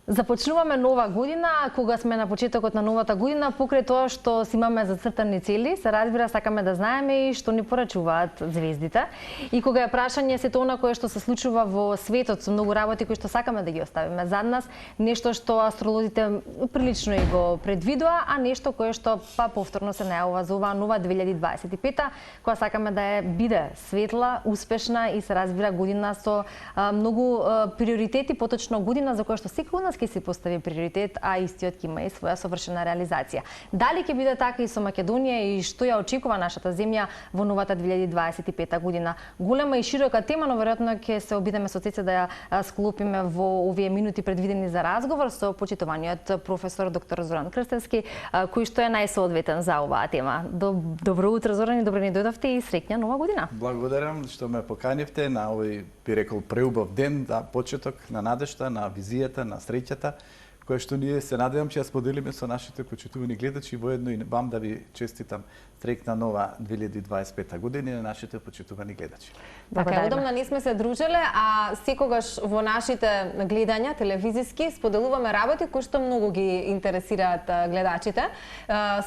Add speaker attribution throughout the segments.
Speaker 1: Започнуваме нова година, кога сме на почетокот на новата година, покрај тоа што си имаме зацртани цели, се разбира, сакаме да знаеме и што ни порачуваат звездите. И кога е прашање сето она кое што се случува во светот со многу работи кои што сакаме да ги оставиме зад нас, нешто што астролозите прилично и го предвидува, а нешто кое што повторно се најавува за оваа нова 2025, која сакаме да биде светла, успешна и се разбира година со многу приоритети, поточно година за која што секој од нас ќе си постави приоритет, а истиот ќе има и своја совршена реализација. Дали ќе биде така и со Македонија и што ја очекува нашата земја во новата 2025 година? Голема и широка тема, но веројатно ќе се обидеме со Цеца да ја склопиме во овие минути предвидени за разговор со почитуваниот професор доктор Зоран Крстевски, кој што е најсоодветен за оваа тема. Добро утро, Зоран, и добро ни дојдовте и среќна нова година.
Speaker 2: Благодарам што ме поканивте на овој, би рекол, преубав ден, да почеток на надежта, на визијата, на среќата, која што ние се надевам ќе ја споделиме со нашите почитувани гледачи, воедно и вам да ви честитам среќна нова 2025 година и на нашите почитувани гледачи.
Speaker 3: Така, одамна не сме се дружеле, а секогаш во нашите гледања телевизиски споделуваме работи кои што многу ги интересираат гледачите.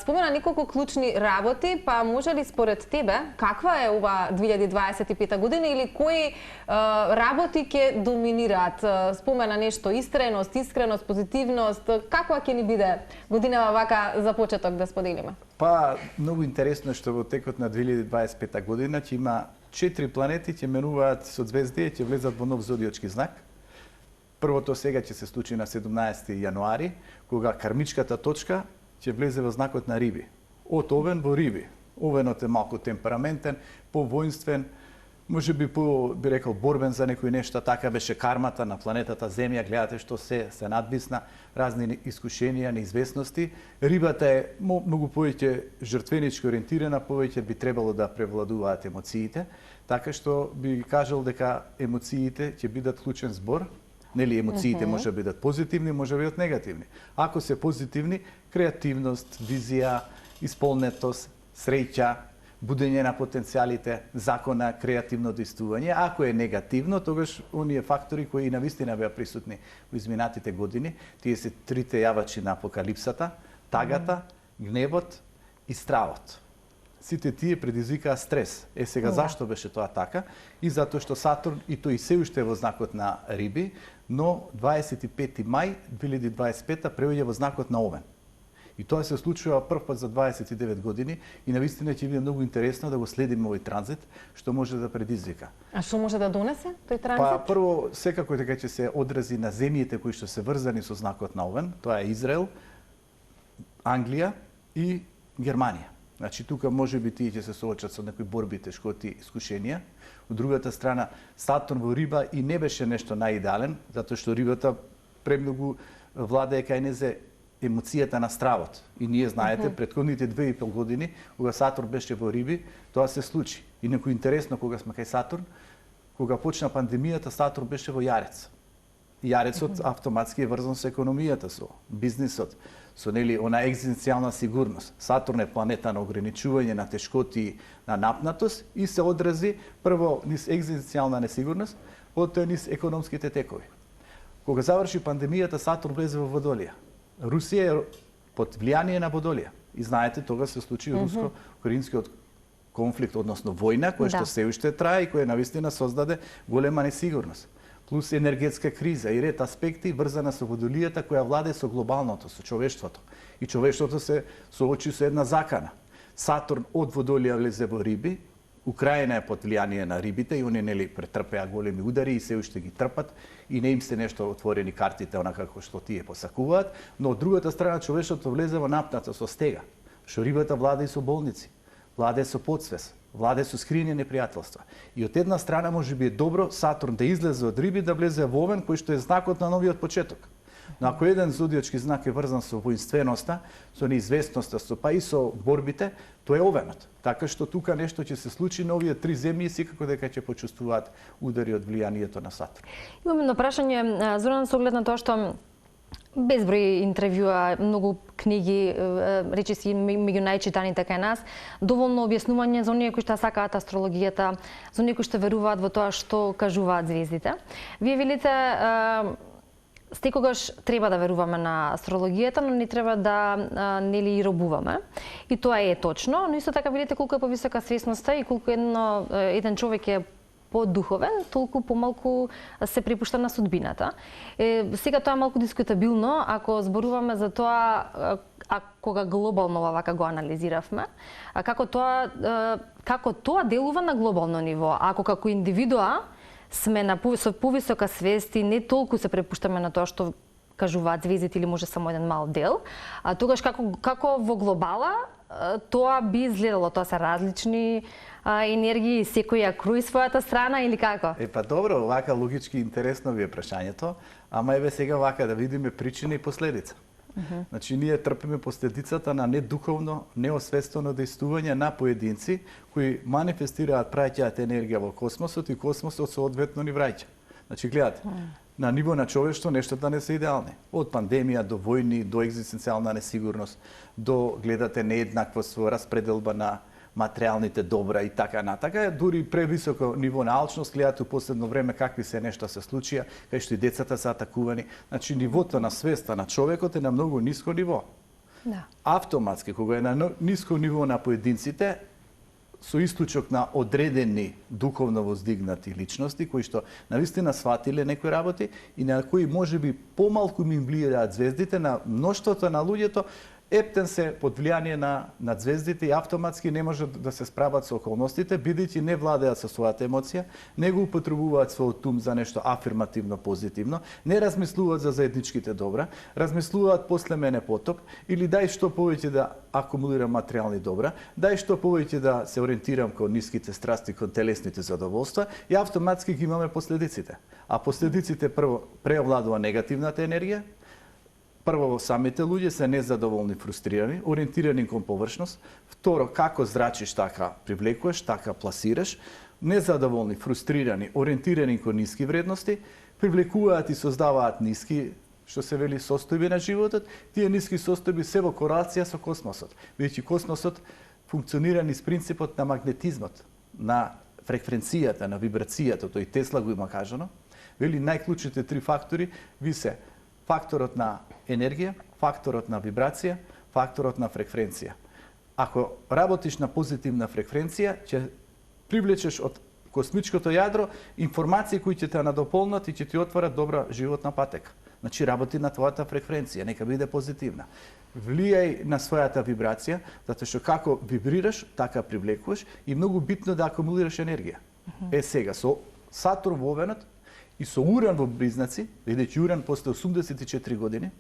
Speaker 3: Спомена неколку клучни работи, па може ли според тебе каква е ова 2025 година или кои работи ќе доминираат? Спомена нешто истреност, искреност, позитивност, каква ќе ни биде годинава вака за почеток да споделиме?
Speaker 2: Па, многу интересно што во текот на 2025 година ќе има 4 планети ќе менуваат со звезди и ќе влезат во нов зодиочки знак. Првото сега ќе се случи на 17 јануари, кога кармичката точка ќе влезе во знакот на Риби. Од Овен во Риби. Овенот е малку темпераментен, повоинствен, може би би рекол борбен за некои нешта, така беше кармата на планетата Земја, гледате што се надвисна, разни искушенија, неизвестности. Рибата е многу повеќе жртвенички ориентирана, повеќе би требало да превладуваат емоциите, така што би кажал дека емоциите ќе бидат клучен збор. Нели, емоциите може да бидат позитивни, може да бидат негативни. Ако се позитивни, креативност, визија, исполнетост, среќа, будење на потенцијалите, закона, креативно действување. Ако е негативно, тогаш оние фактори кои навистина беа присутни во изминатите години, тие се трите јавачи на апокалипсата, тагата, гневот и стравот. Сите тие предизвикаа стрес. Сега зашто беше тоа така? И затоа што Сатурн и тој се уште е во знакот на Риби, но 25 мај 2025 преоѓа во знакот на Овен. И тоа се случува прв пат за 29 години и навистина ќе биде многу интересно да го следиме овој транзит, што може да предизвика.
Speaker 3: А што може да донесе тој транзит?
Speaker 2: Па прво секако дека ќе се одрази на земјите кои што се врзани со знакот на Овен, тоа е Израел, Англија и Германија. Значи тука може би тие ќе се соочат со некои борби, тешкоти, искушенија. Од другата страна Сатурн во Риба и не беше нешто најидеален, затоа што Рибата премногу владее кај незе емоцијата на стравот. И ние знаете, претходните 2,5 години, кога Сатурн беше во Риби, тоа се случи. И некој интересно кога сме кај Сатурн, кога почна пандемијата, Сатурн беше во Јарец. Јарецот автоматски е врзан со економијата, со бизнисот, со нели она екзистенцијална сигурност. Сатурн е планета на ограничување, на тешкоти, на напнатост и се одрази прво низ екзистенцијална несигурност, потоа низ економските текови. Кога заврши пандемијата, Сатурн влезе во Водолија. Русија е под влијание на Водолија. И знаете, тога се случи руско-украинскиот конфликт, односно војна, која што се уште трае и која навистина создаде голема несигурност. Плюс енергетска криза и ред аспекти врзана со Водолијата која владее со глобалното, со човештвото. И човештвото се соочи со една закана. Сатурн од Водолија влезе во Риби, Украина е под влијание на рибите и они нели претрпеа големи удари и се уште ги трпат и не им се нешто отворени картите онака како што тие посакуваат, но од другата страна човештвото влезе во напната со стега. Што рибата владее со болници, владее со подсвест, владее со скриени непријателства. И од една страна може би е добро Сатурн да излезе од Риби, да влезе во Овен, кој што е знакот на новиот почеток. Но ако еден зодиачки знак е врзан со воинственоста, со неизвестноста, па и со борбите, тоа е Овенот. Така што тука нешто ќе се случи на овие три земји и секако дека ќе почувствуваат удари од влијанието на Сатурн.
Speaker 1: Имаме едно прашање, Зоран, со оглед на тоа што безброј интервјуа, многу книги, речиси меѓу најчитаните кај нас, доволно објаснување за оние кои што сакаат астрологијата, за оние кои што веруваат во тоа што кажуваат звездите. Вие велите секогаш треба да веруваме на астрологијата, но не треба да нели и робуваме. И тоа е точно, но исто така видите колку е повисока свесноста и колку еден човек е подуховен, толку помалку се препушта на судбината. Сега тоа е малку дискутабилно, ако зборуваме за тоа, кога глобално вака го анализиравме, како тоа делува на глобално ниво, ако како индивидуа сме со повисока свест и не толку се препуштаме на тоа што кажуваат звездите или може само еден мал дел, а тогаш како во глобала тоа би изгледало, тоа се различни енергии, секој ја круи својата страна или како?
Speaker 2: Па добро, вака логички интересно ви е прашањето, ама еве сега вака да видиме причина и последица. Значи, ние трпиме последицата на недуховно, неосвестено действување на поединци кои манифестираат, праќаат енергија во космосот и космосот соодветно ни враќа. Значи, гледате, на ниво на човештво нештата не се идеални. Од пандемија до војни, до екзистенцијална несигурност, до гледате нееднаквост во распределба на материјалните добра и така натака, дури превисоко ниво на алчност, гледате у последно време какви се нешта се случија, кај што и децата се атакувани. Значи, нивото на свеста на човекот е на многу ниско ниво.
Speaker 1: Да.
Speaker 2: Автоматски, кога е на ниско ниво на поединците, со исклучок на одредени духовно воздигнати личности, кои што навистина сватиле некои работи и на кои можеби помалку им влијаат звездите, на мноштвото на луѓето, ептен се под влијание на звездите и автоматски не можат да се справат со околностите, бидејќи не владеат со својата емоција, не го употребуваат својот ум за нешто афирмативно, позитивно, не размислуваат за заедничките добра, размислуваат после мене потоп, или дај што повеќе да акумулирам материјални добра, дај што повеќе да се ориентирам кон ниските страсти, кон телесните задоволства и автоматски ги имаме последиците. А последиците прво преовладува негативната енергија. Прво, самите луѓе се незадоволни, фрустрирани, ориентирани кон површност. Второ, како зрачиш, така привлекуваш, така пласираш. Незадоволни, фрустрирани, ориентирани кон ниски вредности, привлекуваат и создаваат ниски, што се вели, состојби на животот. Тие ниски состојби се во корелација со космосот. Бидејќи космосот функционира низ принципот на магнетизмот, на фреквенцијата, на вибрацијата, тој Тесла го има кажано. Вели, најклучните три фактори ви се факторот на енергија, факторот на вибрација, факторот на фреквенција. Ако работиш на позитивна фреквенција, ќе привлечеш од космичкото јадро информации кои ќе те надополнат и ќе ти отворат добра животна патека. Значи, работи на твојата фреквенција, нека биде позитивна. Влијај на својата вибрација, затоа што како вибрираш, така привлекуваш и многу битно да акумулираш енергија. Сега, со Сатурн во Овенот и со Уран во Близнаци, бидејќи Уран после 84 години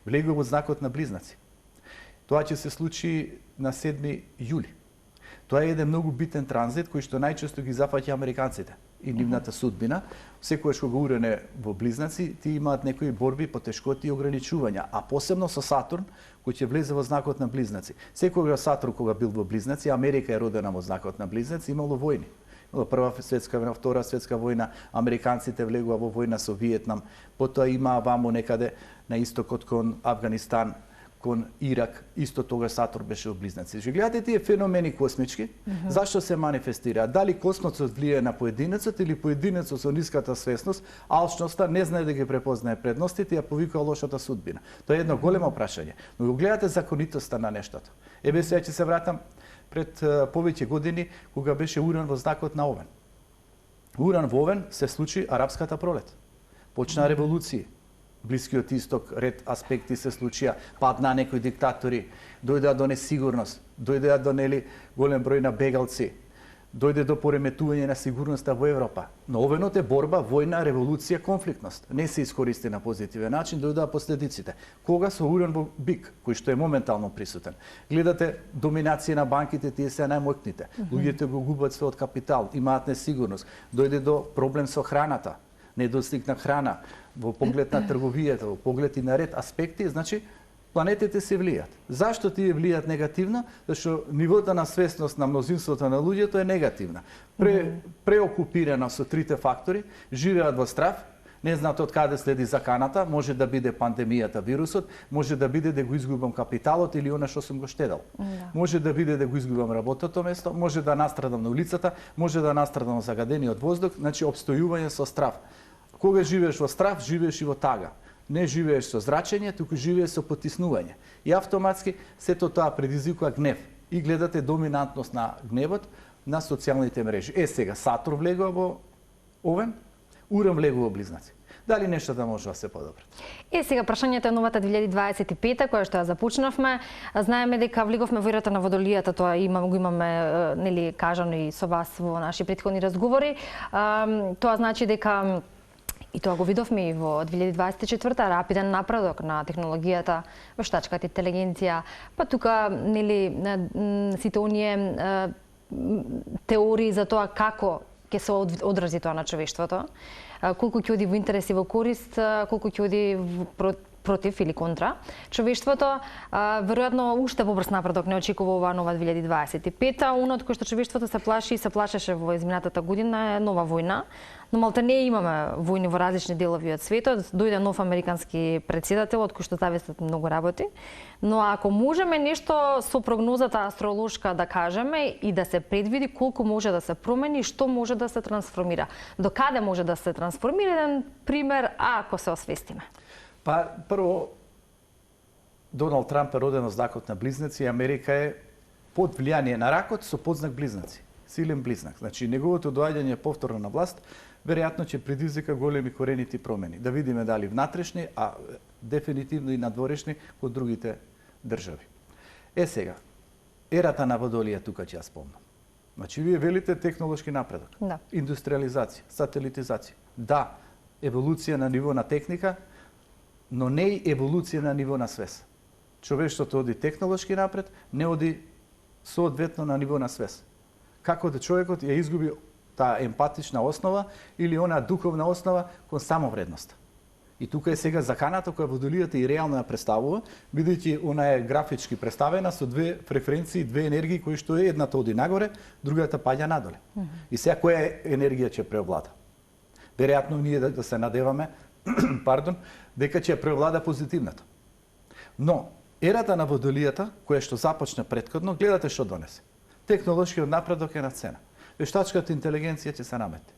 Speaker 2: влегува во знакот на Близнаци. Тоа ќе се случи на 7 јули. Тоа е еден многу битен транзит кој што најчесто ги зафаќа американците и нивната судбина. Секогаш кога Уран е во Близнаци, ти имаат некои борби, потешкоти и ограничувања, а посебно со Сатурн кој ќе влезе во знакот на Близнаци. Секогаш Сатурн кога бил во Близнаци, Америка е родена во знакот на Близнаци, имало војни. Прва светска војна, втора светска војна, американците влегува во војна со Виетнам, потоа има ваму некаде на истокот кон Авганистан, кон Ирак, исто тогаш Сатурн беше во Близнаци. Гледате тие феномени космички, зашто се манифестираат? Дали космосот влијае на поединецот или поединецот со ниската свесност, алчноста, не знае да ги препознае предностите и ја повикува лошата судбина? Тоа е едно големо прашање. Но го гледате законитоста на нештото. Еве сега ќе се вратам пред повеќе години, кога беше Уран во знакот на Овен. Уран во Овен се случи арапската пролет. Почна револуција. Блискиот исток, ред аспекти се случија, падна некои диктатори, дојдеа до несигурност, дојдеа до голем број на бегалци, дојде до пореметување на сигурноста во Европа. Но Овенот е борба, војна, револуција, конфликтност. Не се искористи на позитивен начин, дојдоа последиците. Кога со Уран во Бик, кој што е моментално присутен. Гледате доминација на банките, тие се најмоќните. Луѓето го губат својот капитал, имаат несигурност. Дојде до проблем со храната, недостиг на храна, во поглед на трговијата, во поглед и на ред аспекти, значи планетите се влијат. Зашто тие влијат негативно? Зашто нивото на свесност на мнозинството на луѓето е негативна. Преокупирано со трите фактори, живеат во страв, не знаат од каде следи заканата, може да биде пандемијата, вирусот, може да биде да го изгубам капиталот или она што сум го штедел. Може да биде да го изгубам работното место, може да настрадам на улицата, може да настрадам загадениот воздух, значи опстојување со страв. Кога живееш во страв, живееш и во тага. не живееш со зрачење, туку живееш со потиснување. И автоматски сето тоа предизвикува гнев. И гледате доминантност на гневот на социјалните мрежи. Сега Сатур влегува во Овен, Уран влегува во Близнаци. Дали нештата може да се подобрат?
Speaker 1: Сега прашањето е новата 2025 која што ја започнавме. Знаеме дека влеговме во ерата на Водолијата, тоа го имаме нели кажано и со вас во наши претходни разговори. Тоа значи дека и тоа го видовме и во 2024 рапиден напредок на технологијата, вештачката интелигенција, па тука нели сите оние теории за тоа како ќе се одрази тоа на човештвото, колку ќе оди во интерес и во корист, колку ќе оди против или контра човештвото. Веројатно уште побрз напредок не очекува оваа нова 2025. Онот кој што човештвото се плаши и се плашеше во изминатата година е нова војна. Но малте не имаме војни во различни делови од светот. Дојде нов американски претседател од кој што зависат многу работи. Но ако можеме нешто со прогнозата астролошка да кажеме и да се предвиди колку може да се промени, што може да се трансформира, до каде може да се трансформира, еден пример ако се освестиме.
Speaker 2: Па, прво, Доналд Трамп е роден од знакот на Близнаци и Америка е под влијание на ракот со подзнак Близнаци. Силен близнак. Значи, неговото доаѓање повторно на власт, веројатно ќе предизвика големи коренити промени. Да видиме дали внатрешни, а дефинитивно и надворешни код другите држави. Сега, ерата на Водолија тука ќе ја спомнам. Значи, вие велите технолошки напредок,
Speaker 1: да.
Speaker 2: Индустриализација, сателитизација. Да, еволуција на ниво на техника, но не и еволуција на ниво на свест. Човештвото оди технолошки напред, не оди соодветно на ниво на свест. Како да човекот ја изгуби таа емпатична основа или она духовна основа кон самовредност. И тука е сега заканата која Водолијата и реално ја представува, бидејќи она е графички представена со две фреквенции, две енергии кои што е едната оди нагоре, другата паѓа надоле. И сега која енергија ќе преовлада? Веројатно ние да се надеваме пардон, дека ќе превлада позитивната. Но, ерата на Водолијата, која што започна претходно, гледате што донесе. Технолошкиот напредок е на цена. Вештачката интелигенција ќе се намети.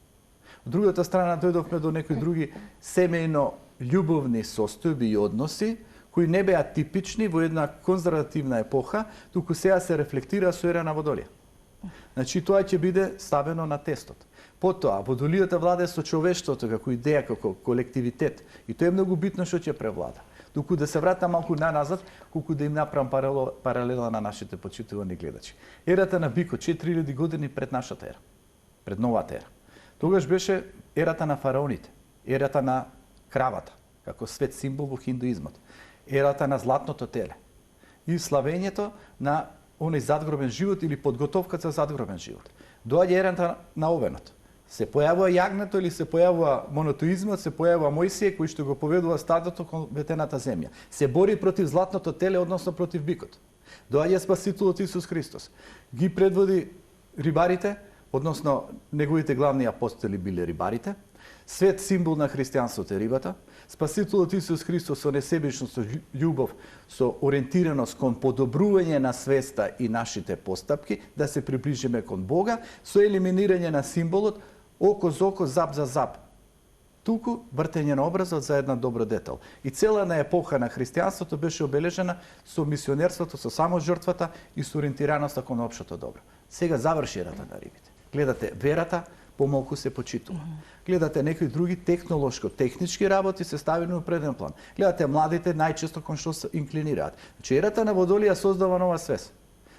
Speaker 2: Од другата страна дојдовме до некои други семејно љубовни состојби и односи, кои не беа типични во една конзервативна епоха, туку сега се рефлектира со ера на Водолија. Значи, тоа ќе биде ставено на тестот. Потоа, Водолијата владе со човештвото како идеја, како колективитет. И тоа е многу битно што ќе превлада. Туку да се вратам малку наназад, колку да им направам паралела на нашите почитувани гледачи. Ерата на Бикот, 4000 години пред нашата ера, пред новата ера. Тогаш беше ерата на фараоните, ерата на кравата, како свет символ во хиндуизмот, ерата на златното теле и славењето на оној задгробен живот или подготовката за задгробен живот. Доаѓа ерата на Овенот. Се појавува јагнето или се појавува монотеизмот, се појавува Мојсија кој што го поведува стадото кон ветената земја. Се бори против златното теле, односно против бикот. Доаѓа Спасителот Исус Христос. Ги предводи рибарите, односно неговите главни апостоли биле рибарите. Свет символ на христијанството е рибата. Спасителот Исус Христос со несебичност, со љубов, со ориентираност кон подобрување на свеста и нашите постапки, да се приближиме кон Бога, со елиминирање на символот око за око, зап за зап. Туку вртење на образот за една добродетел. И цела на епоха на христијанството беше обележена со мисионерството, со саможртвата и со ориентираноста кон општото добро. Сега заврши ерата на рибите. Гледате верата, помалку се почитува. Гледате некои други технолошко-технички работи се ставени на преден план. Гледате младите најчесто кон што се инклинираат. Значи ерата на Водолија создава нова свест.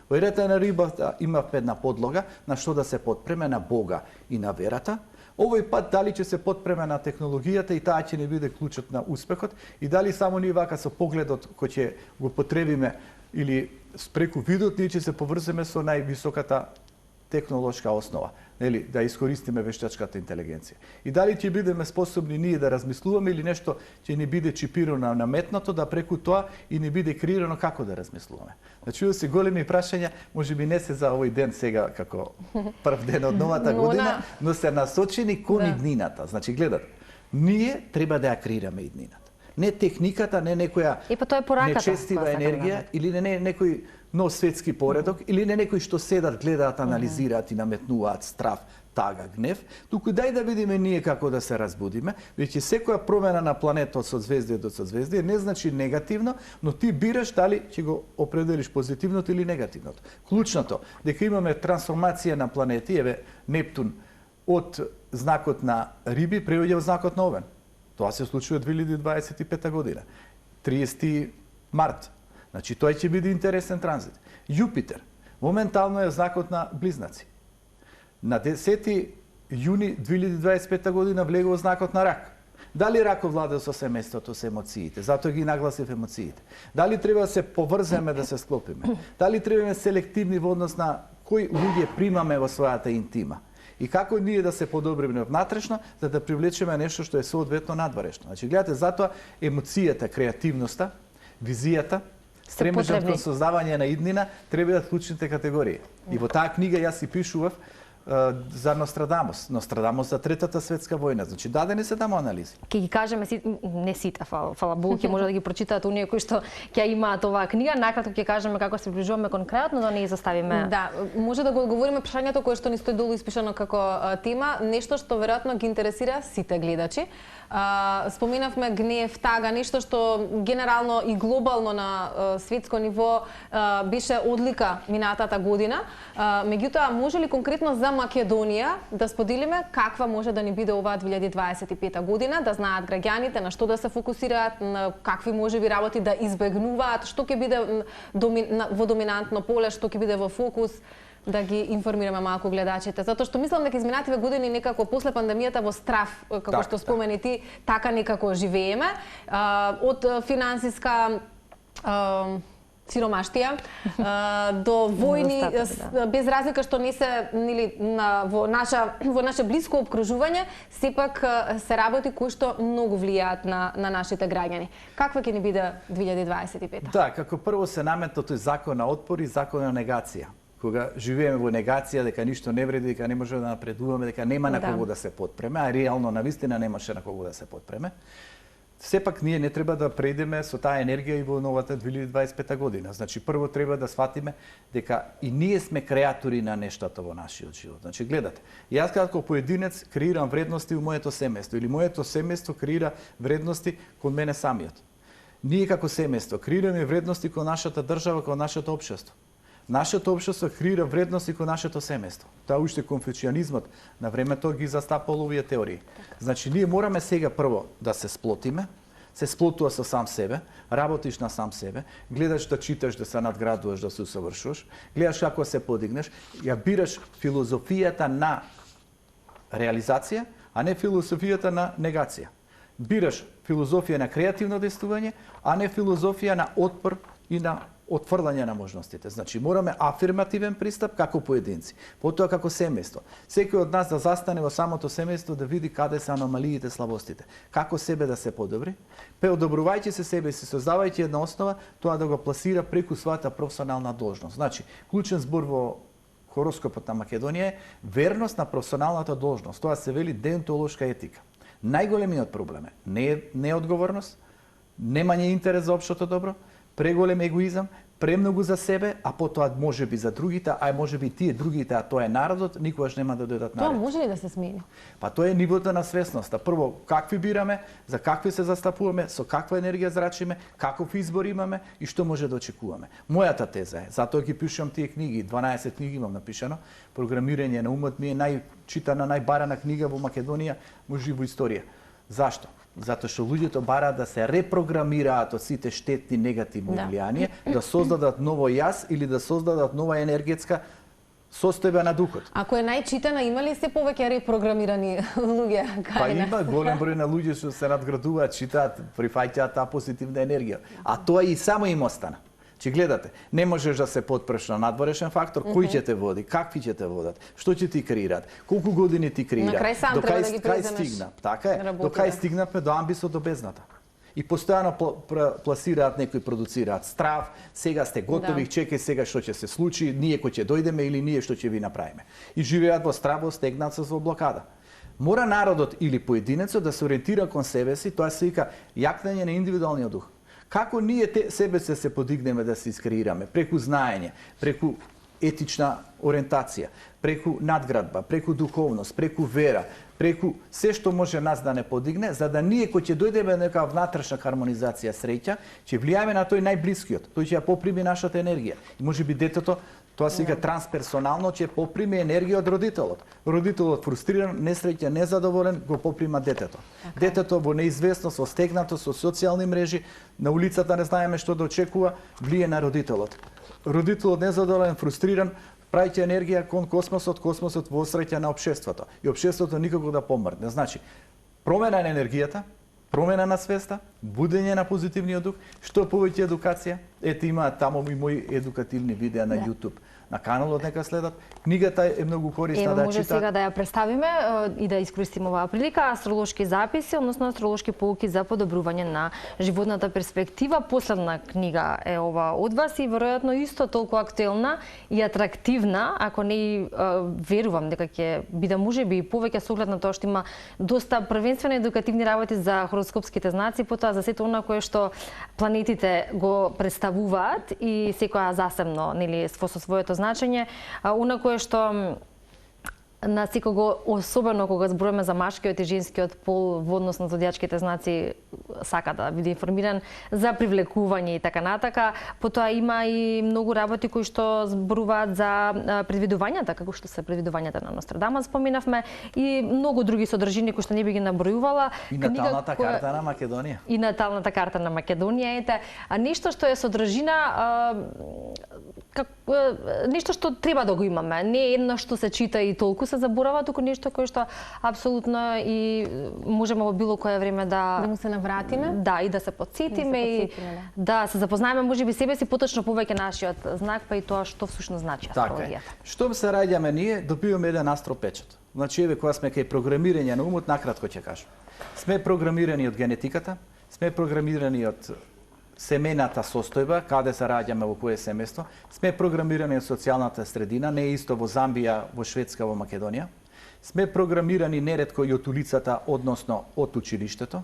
Speaker 2: Во ерата на рибата има една подлога на што да се потпреме на Бога и на верата. Овој пат дали ќе се потпреме на технологијата и таа ќе не биде клучот на успехот и дали само ние вака со погледот кој ќе го потребиме или преку видот ние ќе се поврземе со највисоката технолошка основа, нели, да искористиме вештачката интелигенција. И дали ќе бидеме способни ние да размислуваме или нешто ќе ни биде чипирано наметнато, да преку тоа и ни биде креирано како да размислуваме. Значи, се големи прашања, можеби не се за овој ден сега како прв ден од новата година, но се насочени кон иднината. Значи, гледате, ние треба да ја креираме иднината. Не техниката, не некоја
Speaker 1: тоа е пораката,
Speaker 2: нечестива енергија, или не некој нов светски поредок, или не некои што седат, гледаат, анализираат и наметнуваат страв, тага, гнев, туку дај да видиме ние како да се разбудиме, веќе секоја промена на планетот од созвездие до созвездие не значи негативно, но ти бираш дали ќе го определиш позитивното или негативното. Клучното, дека имаме трансформација на планети, еве Нептун од знакот на Риби преоѓа во знакот на Овен. Тоа се случува 2025 година. 30 март. Значи тој ќе биде интересен транзит. Јупитер моментално е знакот на Близнаци. На 10 јуни 2025 година влегува во знакот на Рак. Дали Раков владе со семејството, со емоциите? Затоа ги нагласив емоциите. Дали треба да се поврземе, да се склопиме? Дали требаме селективни во однос на кои луѓе примаме во својата интима? И како ние да се подобриме внатрешно, за да привлечеме нешто што е соодветно надворешно. Значи, гледате, затоа емоцијата, креативноста, визијата, стремежот кон создавање на иднина треба да клучните категории. И во таа книга јас си пишував за Нострадамус. Нострадамус за Третата светска војна. Значи, дадени се таму анализи.
Speaker 1: Ќе ги кажеме, не сите, фала Богу, ќе може да ги прочитаат оние кои што ќе имаат оваа книга. Накратко ќе кажеме како се приближуваме кон крајот, но да не заставиме.
Speaker 3: Да, може да го одговориме прашањето кое што ни стои долу испишано како тема, нешто што веројатно ги интересира сите гледачи. Споменавме гнев, тага, нешто што генерално и глобално на светско ниво беше одлика минатата година. Меѓутоа, може ли конкретно за Македонија да споделиме каква може да ни биде оваа 2025 година, да знаат граѓаните на што да се фокусираат, на какви можеби работи да избегнуваат, што ќе биде во доминантно поле, што ќе биде во фокус, да ги информираме малку гледачите, затоа што мислам дека изминативе години некако после пандемијата во страв, како што спомени ти, така некако живееме, од финансиска сиромаштија до војни, без разлика што не се нели во наше блиско обкружување, сепак се работи кои што многу влијаат на нашите граѓани. Каква ќе ни биде 2025?
Speaker 2: Да, како прво се наметна тој закон на отпор и закон на негација. Кога живееме во негација, дека ништо не вреди, дека не можеме да напредуваме, дека нема на кого да се подпреме, а реално навистина немаше на кого да се подпреме. Сепак ние не треба да преидеме со таа енергија и во новата 2025 година. Значи прво треба да сватиме дека и ние сме креатори на нештата во нашиот живот. Значи гледате, јас како поединец креирам вредности во моето семејство или моето семејство креира вредности кон мене самиот. Ние како семејство креираме вредности кон нашата држава, кон нашето општество. Нашето општество креира вредности кон нашето семејство. Тоа уште конфуцијанизмот на времето ги застапал овие теории. Значи ние мораме сега прво да се сплотиме, се сплотува со сам себе, работиш на сам себе, гледаш да читаш, да се надградуваш, да се усавршуваш, гледаш како се подигнеш, ја бираш филозофијата на реализација, а не филозофијата на негација. Бираш филозофија на креативно действување, а не филозофија на отпор и на отфрлање на можностите. Значи, мораме афирмативен пристап како поединци, потоа како семејство. Секој од нас да застане во самото семејство да види каде се аномалиите, слабостите, како себе да се подобри, одобрувајќи се себе и се создавајќи една основа, тоа да го пласира преку својата професионална должност. Значи, клучен збор во хороскопот на Македонија е верност на професионалната должност. Тоа се вели деонтолошка етика. Најголемиот проблем е неодговорност, немање интерес за општото добро, преголем егоизам, премногу за себе, а потоа можеби за другите, а можеби тие другите, а тоа е народот, никогаш нема да дојдат наред.
Speaker 3: Тоа може ли да се смени?
Speaker 2: Па тоа е нивото на свесноста. Прво, какви бираме, за какви се застапуваме, со каква енергија зрачиме, каков избор имаме и што може да очекуваме. Мојата теза е, затоа ги пишувам тие книги, 12 книги имам напишано, програмирање на умот ми е најчитана, најбарана книга во Македонија, може и во историја. Зашто? Затоа што луѓето бараат да се репрограмираат од сите штетни негативни влијанија, да создадат ново јас или да создадат нова енергетска состојба на духот.
Speaker 3: Ако е најчитана, има ли се повеќе репрограмирани луѓе?
Speaker 2: Па има голем број на луѓе што се надградуваат, читаат, прифаќаат таа позитивна енергија. А тоа и само им остана. Че гледате, не можеш да се подпреш на надворешен фактор, кој ќе те води, какви ќе те водат, што ќе ти креираат, колку години ти креираат,
Speaker 3: до кај
Speaker 2: стигна. Така е, до кај стигнавме до амбисот до бездната. И постојано пласираат некои, продуцираат страв, сега сте готови, чекај сега што ќе се случи, ние кој ќе дојдеме или ние што ќе ви направиме. И живеат во страво, стегнат со блокада. Мора народот или поединецот да се ориентира кон себе си, тоа се вика јакнење на индивидуалниот дух. Како ние себе се подигнеме да се искреираме? Преку знаење, преку етична ориентација, преку надградба, преку духовност, преку вера, преку се што може нас да не подигне, за да ние кој ќе дојдеме нека внатрешна хармонизација среќа, ќе влијаме на тој најблискиот, тој ќе ја поприми нашата енергија. И можеби детето, тоа се вика трансперсонално, ќе поприми енергија од родителот. Родителот фрустриран, несреќен, незадоволен, го поприма детето. Детето во неизвестност, во стегнато со социјални мрежи, на улицата не знаеме што да очекува, влие на родителот. Родителот незадоволен, фрустриран, праќа енергија кон космосот, космосот во среќа на општеството. И општеството никако да помрне. Значи, промена на енергијата, промена на свеста, будење на позитивниот дух, што повеќе едукација. Ете има таму и мои едукативни видеа на YouTube. На каналот нека следат. Книгата е многу корисна да ја
Speaker 1: може
Speaker 2: чита.
Speaker 1: сега да ја представиме и да искористиме оваа прилика, астролошки записи, односно астролошки поуки за подобрување на животната перспектива. Последна книга е ова од вас и веројатно исто толку актуелна и атрактивна, ако не верувам дека ќе биде можеби и повеќе со оглед на тоа што има доста првенствено едукативни работи за хороскопските знаци, потоа за сето она кое што планетите го представуваат и секоја засебно, нели, со своето значење, она кое што на секого, особено кога зборуваме за машкиот и женскиот пол во однос на зодијачките знаци, сака да биде информиран за привлекување и така натака. Потоа има и многу работи кои што зборуваат за предвидувањата, како што се предвидувањата на Нострадамус споменавме, и многу други содржини кои што не би ги набројувала.
Speaker 2: И наталната карта на Македонија.
Speaker 1: И наталната карта на Македонија, ете, нешто што е содржина, нешто што треба да го имаме, не е едно што се чита и толку се заборава, туку нешто кое што апсолутно и можеме во било кое време да
Speaker 3: му се навратиме.
Speaker 1: Да, и да се потсетиме и да се запознаеме можеби себе си поточно повеќе нашиот знак, па и тоа што всушност значи астрологијата.
Speaker 2: Штом се раѓаме ние, добиваме еден астропечат. Значи еве кога сме кај програмирање на умот, накратко ќе кажам. Сме програмирани од генетиката, сме програмирани од семејната состојба, каде се раѓаме во кое семејство, сме програмирани од социјалната средина, не е исто во Замбија, во Шведска, во Македонија. Сме програмирани неретко и од улицата, односно од училиштето.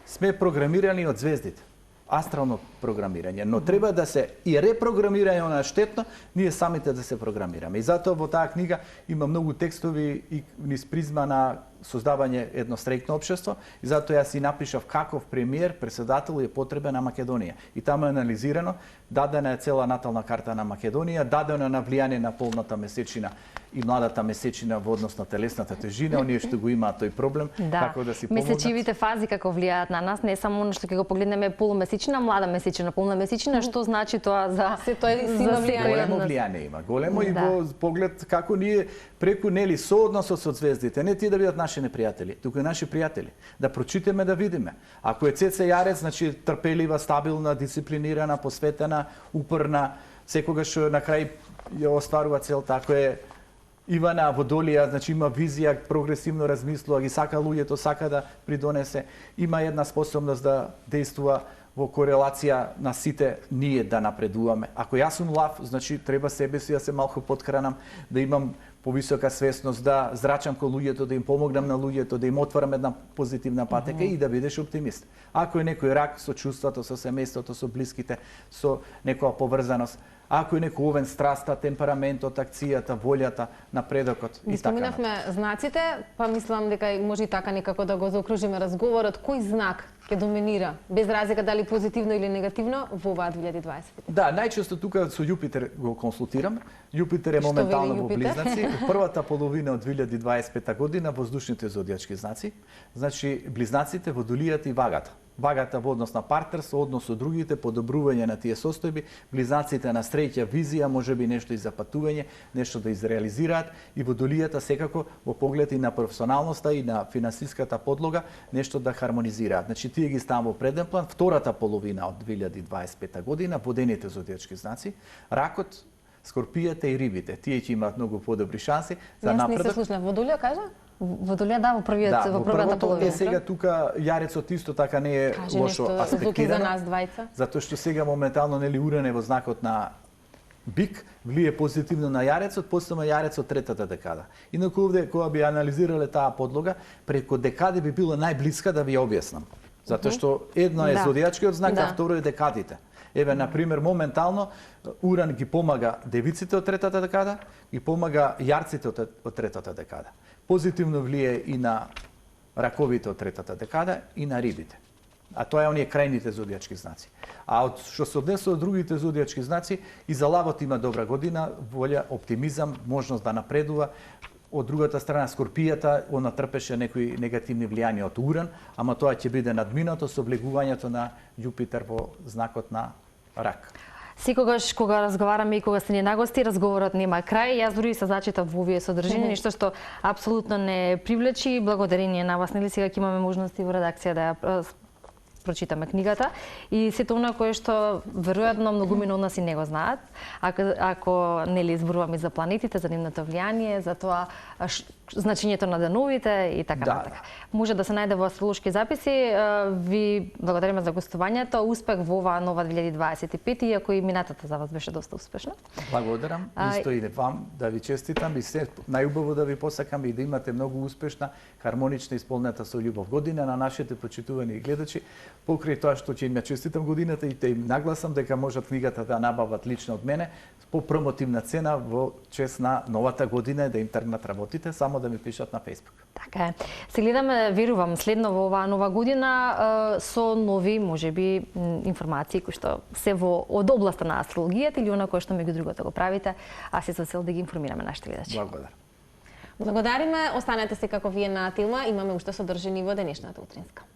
Speaker 2: Сме програмирани од звездите. Астрално програмирање, но треба да се и репрограмирање на штетно, ние самите да се програмираме. И затоа во таа книга има многу текстови и низ призма на создавање едно среќно општество, и затоа јас си напишав каков премиер, председател е потребен на Македонија. И таму е анализирано, дадена е цела натална карта на Македонија, дадено е на влијание на полната месечина и младата месечина во однос на телесната тежина, оние што го имаат тој проблем, како да си помогнат.
Speaker 1: Месечивите фази како влијаат на нас, не само оно што ќе го погледнеме полумесечина, млада месечина, полна месечина, што значи тоа за
Speaker 2: големо влијание има. Големо и во поглед како ние преку нели соодносот со звездите, не тие да бидат наши непријатели, туку и наши пријатели. Да прочитаме, да видиме. Ако е Цеце Јарец, значи трпелива, стабилна, дисциплинирана, посветена, упорна, секогаш на крај ја остварува целта. Ако е Ивана Водолија, значи има визија, прогресивно размислува, ги сака луѓето, сака да придонесе, има една способност да действува во корелација на сите ние да напредуваме. Ако јас сум лав, значи треба себе си да се малку подкранам, да имам повисока свесност, да зрачам кон луѓето, да им помогнам на луѓето, да им отварам една позитивна патека и да бидеш оптимист. Ако е некој рак со чувството, со семејството, со блиските, со некоја поврзаност, ако е некој овен, страста, темпераментот, акцијата, волјата, напредокот и така.
Speaker 3: Споменавме знаците, па мислам дека може и така некако да го заокружиме разговорот. Кој знак ќе доминира, без разлика дали позитивно или негативно, во оваа 2020?
Speaker 2: Да, најчесто тука со Јупитер го консултирам. Јупитер е моментално во Близнаци. Првата половина од 2025 година воздушните зодијачки знаци, значи Близнаците, Водолијата и Вагата. Вагата во однос на партнерство, однос со другите, подобрување на тие состојби, Близнаците на среќа, визија, можеби нешто и за патување, нешто да изреализираат, и Водолијата секако во поглед и на професионалноста и на финансиската подлога, нешто да хармонизираат. Значи тие ги ставам во преден план. Втората половина од 2025 година, водените зодијачки знаци, ракот, скорпијата и рибите, тие ќе имаат многу подобри шанси за напредок.
Speaker 3: Јас не се слушнав. Водолија кажа?
Speaker 1: Водолија, да, во првата половина.
Speaker 2: Сега тука Јарецот исто така не е лошо аспектирано.
Speaker 3: За нас двајца.
Speaker 2: Затоа што сега моментално нели Уран е во знакот на бик влие позитивно на јарецот, посебно јарецот третата декада. Инаку овде кога би анализирале таа подлога, преку декади би било најблиска да ви ја објаснам. Затоа што едно е зодијачкиот знак, а второ е декадите. Еве, например, моментално Уран ги помага девиците од третата декада, ги помага јарците од третата декада. Позитивно влие и на раковите од третата декада и на рибите. А тоа е оние крајните зодијачки знаци. А од што се однесува од другите зодијачки знаци, и за лавот има добра година, волја, оптимизам, можност да напредува. Од другата страна, Скорпијата, она трпеше некои негативни влијанија од Уран, ама тоа ќе биде надминато со влегувањето на Јупитер во знакот на Рак.
Speaker 1: Секогаш кога разговараме и кога сте ни нагости, разговорот нема крај. Јас дури се зачитав во овие содржини, нешто што апсолутно не привлечи. Благодарение на вас, нели сега ќе имаме можности во редакција да ја прочитаме книгата и сето она кое што веројатно многумина од нас и не го знаат, ако нели изборуваме за планетите, за нивното влијание, за тоа значењето на деновите и така натака. Може да се најде во астролошки записи. Ви благодариме за гостувањето. Успех во оваа нова 2025, иако и минатата за вас беше доста успешна.
Speaker 2: Благодарам. Исто и вам да ви честитам и се најубаво да ви посакам и да имате многу успешна, хармонична, исполнета со љубов година на нашите почитувани гледачи. Покрај тоа што ќе им ја честитам годината и те им нагласам дека можат книгата да набават лично од мене по промотивна цена во чест на новата година, да им тргнат работите, само да ми пишат на Facebook.
Speaker 1: Така е. Се гледаме, верувам, следно во оваа нова година со нови, можеби, информации кои што се од областа на астрологијата или она кое што меѓу другото го правите, а се со цел да ги информираме нашите гледачи.
Speaker 2: Благодарам.
Speaker 3: Благодариме, останете се како вие на Тилма, имаме уште содржини во денешната утринска.